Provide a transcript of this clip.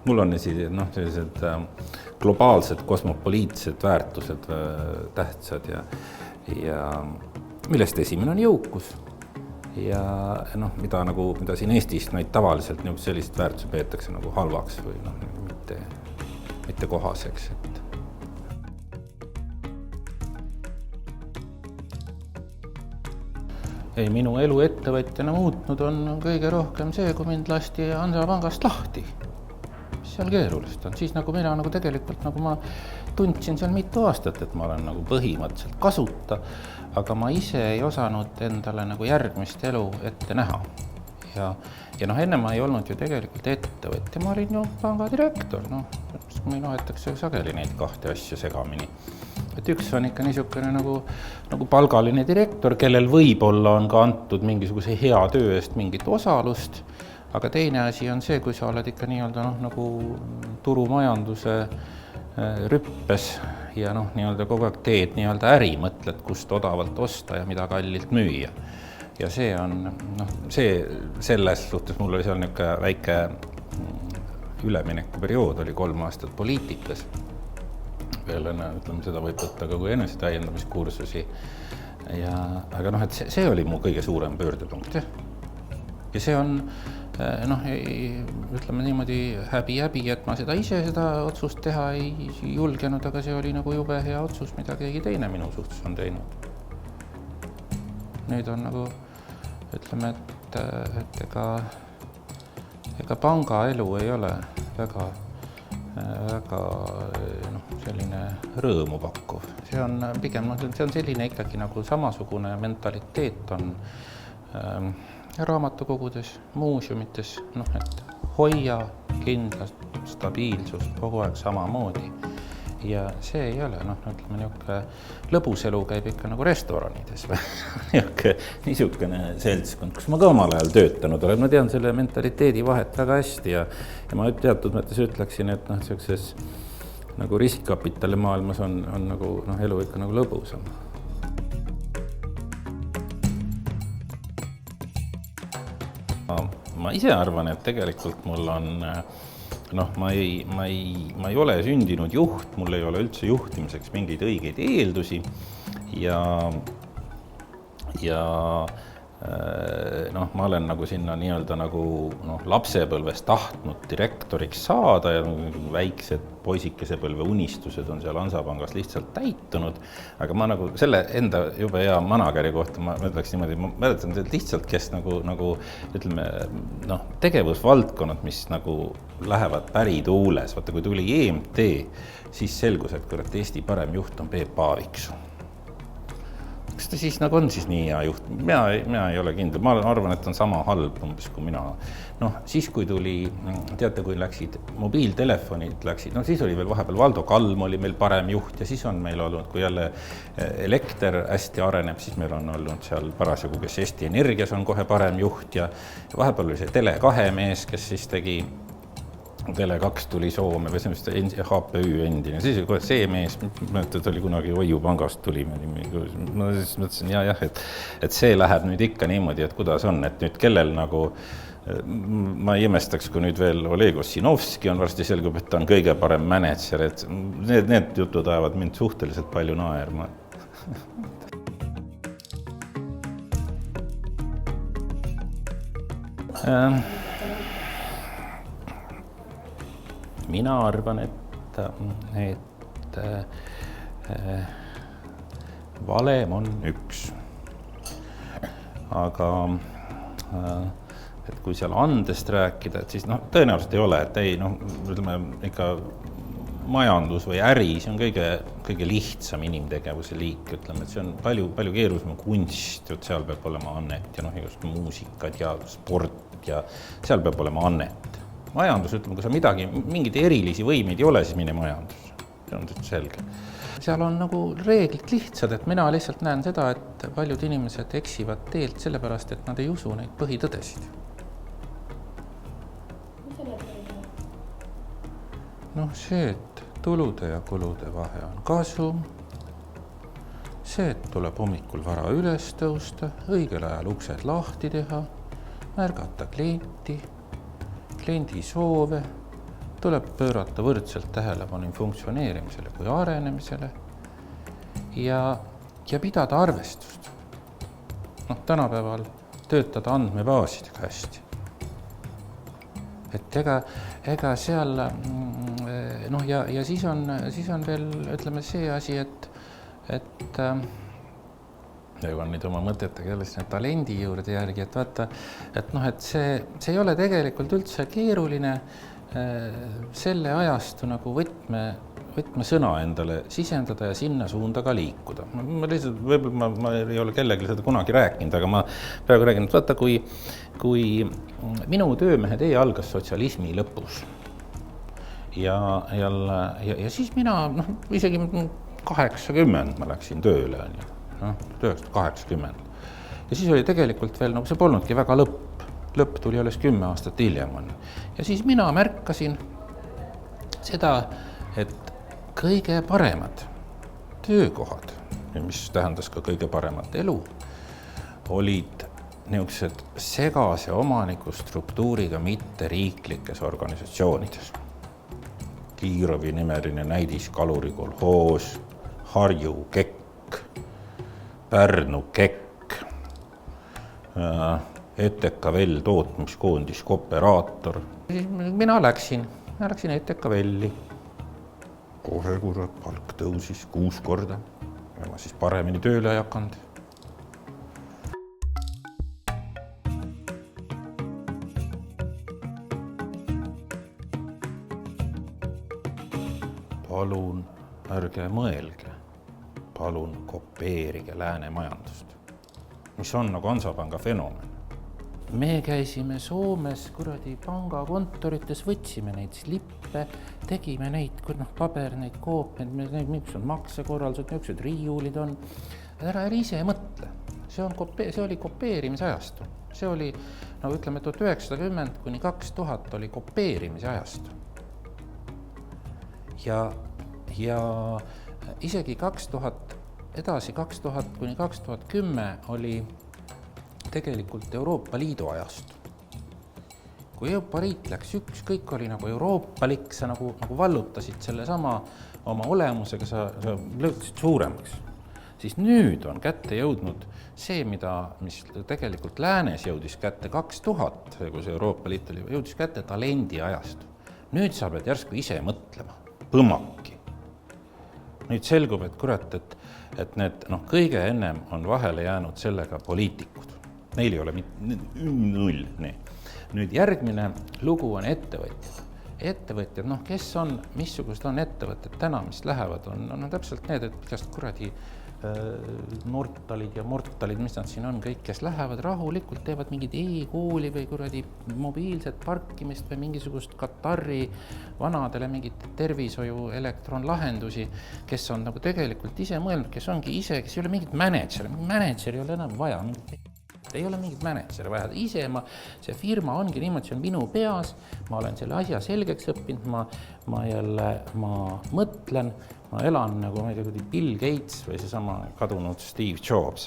mul on sellised globaalsed kosmopoliitsed väärtused tähtsad ja millest esimene on jõukus ja mida siin Eestis tavaliselt sellist väärtusi peetakse nagu halvaks või mitte kohaseks. Ei, minu elu ettevõtjana muutnud on kõige rohkem see, kui mind lasti Hansapangast lahti. Mis seal keerulist on? Siis mina tegelikult ma tundsin seal mitu aastat, et ma olen põhimõtteliselt kasuta, aga ma ise ei osanud endale järgmist elu ette näha. Ja enne ma ei olnud ju tegelikult ettevõtja, ma olin ju pangadirektor, meil vahetakse sageli neid kahte asja segamini. Et üks on ikka niisugune nagu palgaline direktor, kellel võib-olla on ka antud mingisuguse hea töö eest mingit osalust, aga teine asi on see, kui sa oled ikka nagu turumajanduse rüppes ja kogu aeg teed äri, mõtled, kust odavalt osta ja mida kallilt müüa. Ja see on, selles suhtes mul oli seal niisugune väike üleminekuperiood, oli 3 aastat poliitikas. Pealena, seda võib võtta ka kui enese täiendamiskursusi. Aga et see oli mu kõige suurem pöördepunkt. Ja see on, ütleme niimoodi häbi, et ma seda otsust teha ei julgenud, aga see oli jube hea otsus, mida keegi teine minu suhtes on teinud. Nüüd on ütleme, et ega panga elu ei ole väga selline rõõmu pakkuv. See on pigem, see on selline ikkagi samasugune mentaliteet on raamatukogudes, muuseumites, et hoia kindlast stabiilsust kogu aeg samamoodi. Ja see ei ole, ütleme niisugune lõbus elu käib ikka restoranides või niisugune seltskond, kus ma ka omal ajal töötanud olen. Ma tean selle mentaliteedi vahet väga hästi ja ma teatud mõttes ütleksin, et sellises riskikapitali maailmas on elu ikka lõbusam. Ma ise arvan, et tegelikult mul on ma ei ole sündinud juht, mul ei ole üldse juhtimiseks mingeid õigeid eeldusi ja ma olen sinna lapsepõlves tahtnud direktoriks saada ja väiksed poisikesepõlve unistused on seal Hansapangas lihtsalt täitunud, aga ma selle enda jube hea manageri kohta ma ütleks niimoodi, ma mäletan lihtsalt, kes ütleme, tegevusvaldkonnad, mis lähevad pärituules, vaata kui tuli EMT, siis selgus, et Eesti parem juht on Peep Aaviksoo. Kas ta siis on siis nii hea juht? Mina ei ole kindel. Ma arvan, et on sama halb umbes kui mina. Siis kui tuli, teate, kui läksid mobiiltelefonid, siis oli veel vahepeal Valdo Kalm oli meil parem juht ja siis on meil olnud, kui jälle elekter hästi areneb, siis meil on olnud seal parasjagu, kes Eesti Energias on kohe parem juht ja vahepeal oli see Tele2 mees, kes siis tegi Tele2 tuli Soome või see HPÜ endine, siis see mees, mõtled, oli kunagi Oiu pangast tuli, ma siis mõtlesin, et see läheb nüüd ikka niimoodi, et kuidas on, et nüüd kellel ma ei imestaks, kui nüüd veel Oleg Ossinovski on varsti selgub, et ta on kõige parem manager, et need jutud ajavad mind suhteliselt palju naerma. Mina arvan, et valem on üks. Aga et kui seal andest rääkida, et siis tõenäoliselt ei ole, et ei, ütleme ikka majandus või äri, see on kõige lihtsam inimtegevuse liik, ütleme, et see on palju keerulisem kunst, et seal peab olema annet ja just muusikad ja sport ja seal peab olema annet. Majandus, ütleme, kui sa mingid erilisi võimeid ei ole, siis mine majandus. See on selge. Seal on reeglid lihtsad, et mina lihtsalt näen seda, et paljud inimesed eksivad teelt sellepärast, et nad ei usu neid põhitõdesid. See, et tulude ja kulude vahe on kasum, see, et tuleb hommikul vara üles tõusta, õigel ajal uksed lahti teha, märgata klienti, kliendi soove, tuleb pöörata võrdselt tähelepanu nii funktsioneerimisele kui arenemisele ja pidada arvestust. Tänapäeval töötada andmebaasidega hästi. Et ega seal, ja siis on veel, ütleme, see asi, et jõuan nüüd oma mõtetega jälle sinna talendi juurde järgi, et vaata, et see ei ole tegelikult üldse keeruline selle ajastu nagu võtmesõna endale sisendada ja sinna suunda ka liikuda. Ma lihtsalt, võib-olla ma ei ole kellelegi seda kunagi rääkinud, aga ma praegu räägin, et vaata, kui minu töömehe tee algas sotsialismi lõpus ja siis mina, isegi 80 ma läksin tööle, 1980. Ja siis oli tegelikult veel, see polnudki väga lõpp tuli alles 10 aastat hiljem. Ja siis mina märkasin seda, et kõige paremad töökohad, mis tähendas ka kõige paremat elu, olid niisugused segase omaniku struktuuriga mitte riiklikes organisatsioonides. Kiirovi nimeline näidiskaluri kolhoos, Harju Kekk, Pärnu Kekk, ETKVL tootmiskoondis Kooperaator. Mina läksin ETKVL-i. Kohe kurat palk tõusis 6 korda ja ma siis paremini tööle ei hakanud. Palun ärge mõelge, palun kopeerige lääne majandust, mis on nagu Hansapanga fenomen. Me käisime Soomes pangakontorites, võtsime neid slippe, tegime neid paberneid koopiaid, mis on maksekorraldused, niisugused riiulid on. Ära ise mõtle. See oli kopeerimise ajastu. See oli, ütleme, 1910 kuni 2000 oli kopeerimise ajastu. Ja isegi 2000 kuni 2010 oli tegelikult Euroopa Liidu ajastu. Kui Euroopa Liit läks kõik oli nagu euroopalik, sa nagu vallutasid selle sama oma olemusega, sa lõõtasid suuremaks. Siis nüüd on kätte jõudnud see, mis tegelikult läänes jõudis kätte 2000, kui see Euroopa Liit oli, jõudis kätte talendi ajastu. Nüüd sa pead järsku ise mõtlema, põmmaki. Nüüd selgub, et kurat, et need kõige ennem on vahele jäänud sellega poliitikud. Neil ei ole null. Nüüd järgmine lugu on ettevõtjad. Ettevõtjad, kes on, missugused on ettevõtted täna, mis lähevad, on täpselt need, et igast kuradi Nortalid ja Mortalid, mis nad siin on, kõik, kes lähevad rahulikult, teevad mingid e-kooli või kuradi mobiilset parkimist või mingisugust Katari vanadele mingit tervishoiu elektronlahendusi, kes on nagu tegelikult ise mõelnud, kes ongi ise, kes ei ole mingit mänedžer ei ole enam vaja, ei ole mingit mänedžeri vaja, see firma ongi niimoodi, see on minu peas, ma olen selle asja selgeks õppinud, ma mõtlen, ma elan nagu Bill Gates või seesama kadunud Steve Jobs.